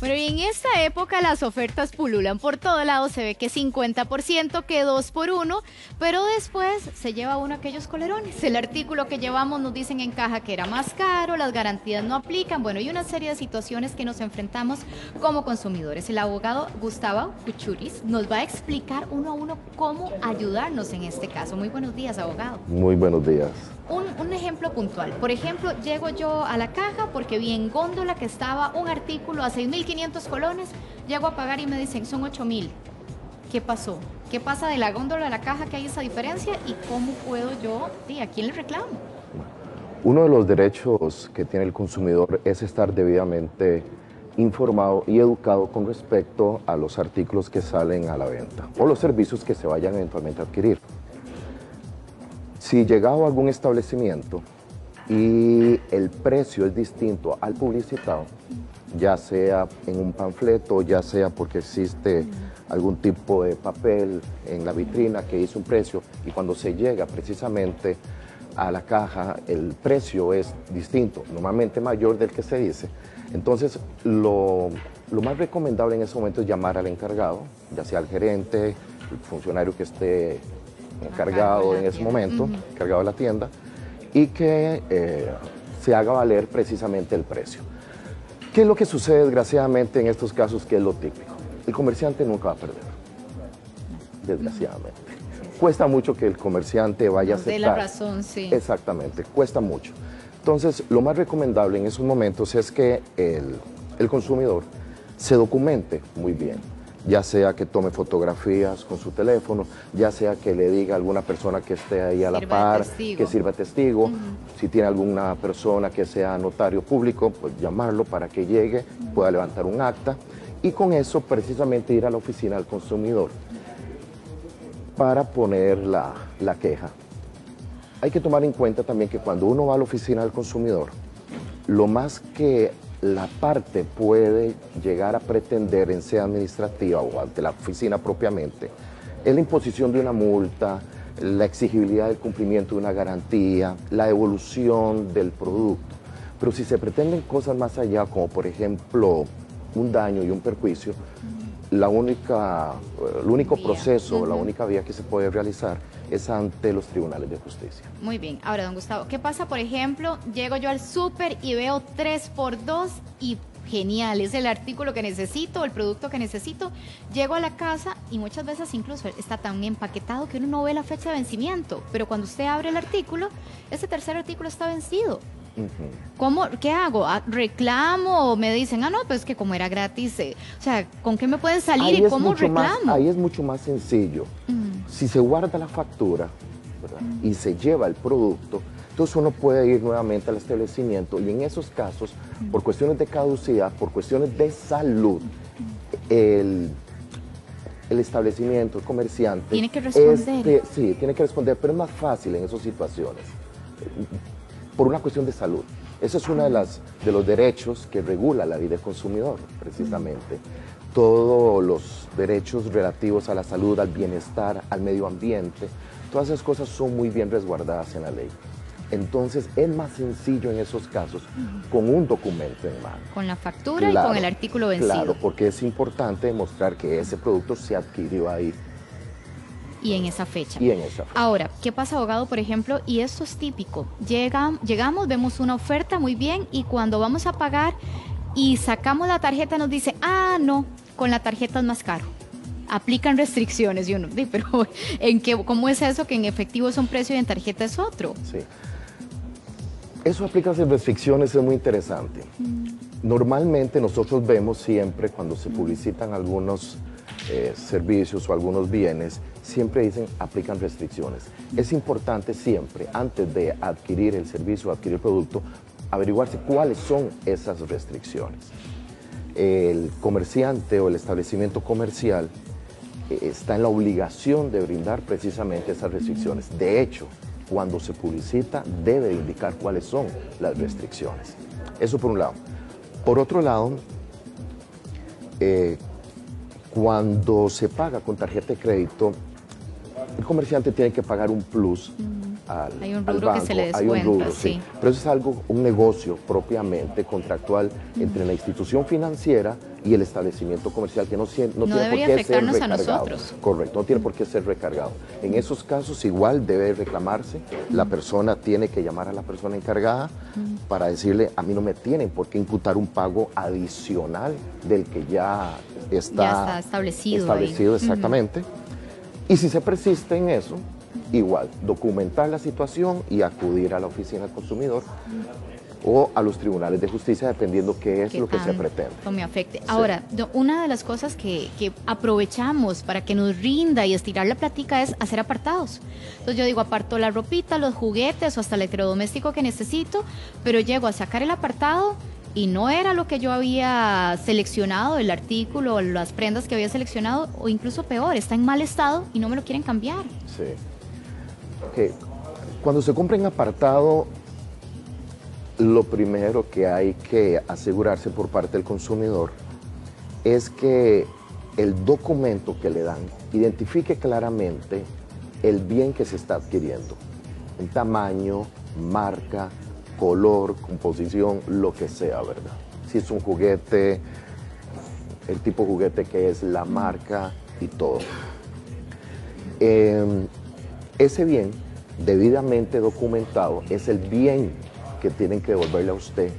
Bueno, y en esta época las ofertas pululan por todo lado, se ve que 50%, que 2 por 1, pero después se lleva uno aquellos colerones. El artículo que llevamos nos dicen en caja que era más caro, las garantías no aplican, bueno, y una serie de situaciones que nos enfrentamos como consumidores. El abogado Gustavo Kuchuris nos va a explicar uno a uno cómo ayudarnos en este caso. Muy buenos días, abogado. Muy buenos días. Un ejemplo puntual. Por ejemplo, llego yo a la caja porque vi en góndola que estaba un artículo a 6.500 colones, llego a pagar y me dicen son 8.000. ¿Qué pasó? ¿Qué pasa de la góndola a la caja que hay esa diferencia y cómo puedo yo, a quién le reclamo? Uno de los derechos que tiene el consumidor es estar debidamente informado y educado con respecto a los artículos que salen a la venta o los servicios que se vayan eventualmente a adquirir. Si llegado a algún establecimiento y el precio es distinto al publicitado, ya sea en un panfleto, ya sea porque existe algún tipo de papel en la vitrina que dice un precio y cuando se llega precisamente a la caja el precio es distinto, normalmente mayor del que se dice, entonces lo más recomendable en ese momento es llamar al encargado, ya sea al gerente, el funcionario que esté encargado en ese momento, encargado de la tienda, y que se haga valer precisamente el precio. ¿Qué es lo que sucede desgraciadamente en estos casos? ¿Qué es lo típico? El comerciante nunca va a perder, desgraciadamente. Cuesta mucho que el comerciante vaya a aceptar. De la razón, sí. Exactamente, cuesta mucho. Entonces, lo más recomendable en esos momentos es que el consumidor se documente muy bien, ya sea que tome fotografías con su teléfono, ya sea que le diga a alguna persona que esté ahí a la par, que sirva de testigo, si tiene alguna persona que sea notario público, pues llamarlo para que llegue, pueda levantar un acta y con eso precisamente ir a la oficina del consumidor para poner la queja. Hay que tomar en cuenta también que cuando uno va a la oficina del consumidor, lo más que la parte puede llegar a pretender en sede administrativa o ante la oficina propiamente es la imposición de una multa, la exigibilidad del cumplimiento de una garantía, la devolución del producto. Pero si se pretenden cosas más allá, como por ejemplo un daño y un perjuicio, el único proceso, la única vía que se puede realizar es ante los tribunales de justicia. Muy bien. Ahora, don Gustavo, ¿qué pasa, por ejemplo, llego yo al súper y veo 3x2 y genial, es el artículo que necesito, el producto que necesito, llego a la casa y muchas veces incluso está tan empaquetado que uno no ve la fecha de vencimiento, pero cuando usted abre el artículo, ese tercer artículo está vencido. ¿Qué hago? ¿Reclamo? ¿O me dicen, no, pues que como era gratis, o sea, ¿con qué me pueden salir y cómo reclamo? Ahí es mucho más sencillo. Si se guarda la factura, ¿verdad? Y se lleva el producto, entonces uno puede ir nuevamente al establecimiento y en esos casos, por cuestiones de caducidad, por cuestiones de salud, el establecimiento, el comerciante... Tiene que responder. Sí, tiene que responder, pero es más fácil en esas situaciones. Por una cuestión de salud. Ese es uno de los derechos que regula la ley del consumidor, precisamente. Todos los derechos relativos a la salud, al bienestar, al medio ambiente, todas esas cosas son muy bien resguardadas en la ley. Entonces es más sencillo en esos casos con un documento en mano. Con la factura y con el artículo vencido. Claro, porque es importante demostrar que ese producto se adquirió ahí. Y en esa fecha. Y en esa fecha. Ahora, ¿qué pasa, abogado, por ejemplo? Y esto es típico. Llegamos, vemos una oferta muy bien y cuando vamos a pagar y sacamos la tarjeta nos dice, no, con la tarjeta es más caro. Aplican restricciones y uno, pero ¿cómo es eso que en efectivo es un precio y en tarjeta es otro? Sí. Eso aplica sin restricciones, es muy interesante. Normalmente nosotros vemos siempre cuando se publicitan algunos servicios o algunos bienes, siempre dicen aplican restricciones. Es importante siempre, antes de adquirir el servicio o adquirir el producto, averiguarse cuáles son esas restricciones. El comerciante o el establecimiento comercial está en la obligación de brindar precisamente esas restricciones. De hecho, cuando se publicita debe indicar cuáles son las restricciones. Eso por un lado. Por otro lado, cuando se paga con tarjeta de crédito, el comerciante tiene que pagar un plus Hay un al rubro banco, que se le hay un descuenta, rubro, sí. Pero eso es algo, un negocio propiamente contractual entre la institución financiera y el establecimiento comercial que no tiene por debería qué ser afectarnos a recargado. nosotros. Correcto, no tiene por qué ser recargado. En esos casos igual debe reclamarse, la persona tiene que llamar a la persona encargada para decirle, a mí no me tienen por qué imputar un pago adicional del que ya está establecido. Establecido, exactamente. Y si se persiste en eso, igual, documentar la situación y acudir a la oficina del consumidor o a los tribunales de justicia, dependiendo qué es lo que se pretende. Me afecte. Sí. Ahora, una de las cosas que aprovechamos para que nos rinda y estirar la plática es hacer apartados. Entonces yo digo, aparto la ropita, los juguetes o hasta el electrodoméstico que necesito, pero llego a sacar el apartado y no era lo que yo había seleccionado, el artículo, las prendas que había seleccionado, o incluso peor, está en mal estado y no me lo quieren cambiar. Sí. Okay. Cuando se compra en apartado, lo primero que hay que asegurarse por parte del consumidor es que el documento que le dan identifique claramente el bien que se está adquiriendo, en tamaño, marca, color, composición, lo que sea, ¿verdad? Si es un juguete, el tipo de juguete que es, la marca y todo. Ese bien, debidamente documentado, es el bien que tienen que devolverle a usted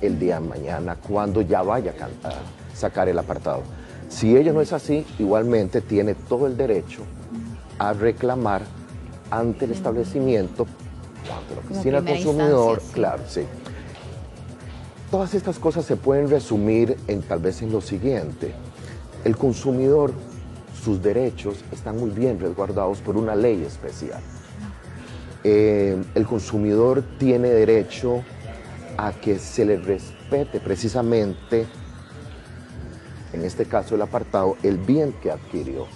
el día de mañana cuando ya vaya a sacar el apartado. Si ello no es así, igualmente tiene todo el derecho a reclamar ante el establecimiento, ante la oficina del consumidor, sí. Claro, sí. Todas estas cosas se pueden resumir tal vez en lo siguiente. El consumidor, sus derechos están muy bien resguardados por una ley especial. El consumidor tiene derecho a que se le respete precisamente, en este caso el apartado, el bien que adquirió.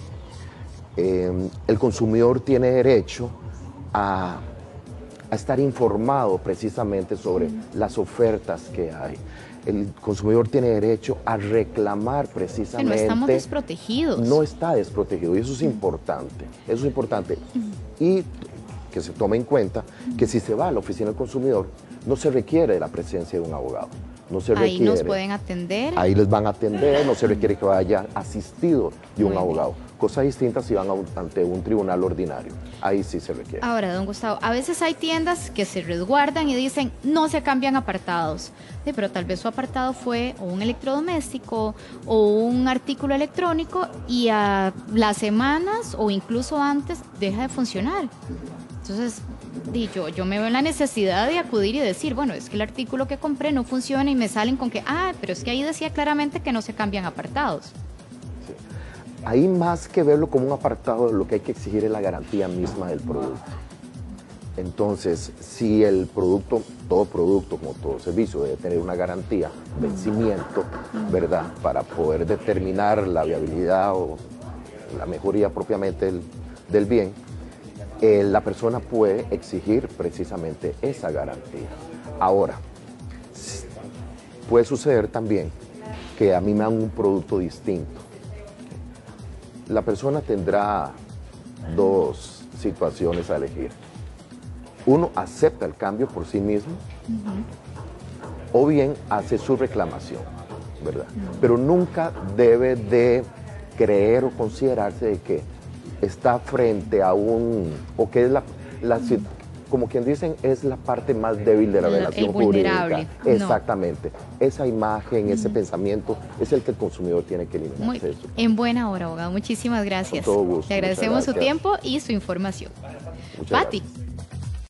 El consumidor tiene derecho a estar informado precisamente sobre las ofertas que hay. El consumidor tiene derecho a reclamar precisamente. Que no estamos desprotegidos. No está desprotegido y eso es importante. Eso es importante. Y que se tome en cuenta que si se va a la oficina del consumidor, no se requiere la presencia de un abogado. No se requiere. Ahí nos pueden atender. Ahí les van a atender, no se requiere que vaya asistido de un abogado. Cosas distintas si van ante un tribunal ordinario. Ahí sí se requiere. Ahora, don Gustavo, a veces hay tiendas que se resguardan y dicen, no se cambian apartados. Sí, pero tal vez su apartado fue o un electrodoméstico o un artículo electrónico y a las semanas o incluso antes deja de funcionar. Entonces, yo me veo en la necesidad de acudir y decir, bueno, es que el artículo que compré no funciona y me salen con que, pero es que ahí decía claramente que no se cambian apartados. Sí. Ahí más que verlo como un apartado, lo que hay que exigir es la garantía misma del producto. Entonces, si el producto, todo producto, como todo servicio, debe tener una garantía, vencimiento, ¿verdad? Para poder determinar la viabilidad o la mejoría propiamente del bien, la persona puede exigir precisamente esa garantía. Ahora, puede suceder también que a mí me dan un producto distinto. La persona tendrá dos situaciones a elegir. Uno, acepta el cambio por sí mismo, o bien hace su reclamación, ¿verdad? Pero nunca debe de creer o considerarse de que está frente a o que es como quien dicen, es la parte más débil de la relación jurídica. Exactamente. No. Esa imagen, ese pensamiento es el que el consumidor tiene que eliminar. En buena hora, abogado. Muchísimas gracias. Con todo gusto. Le agradecemos su tiempo y su información. Pati.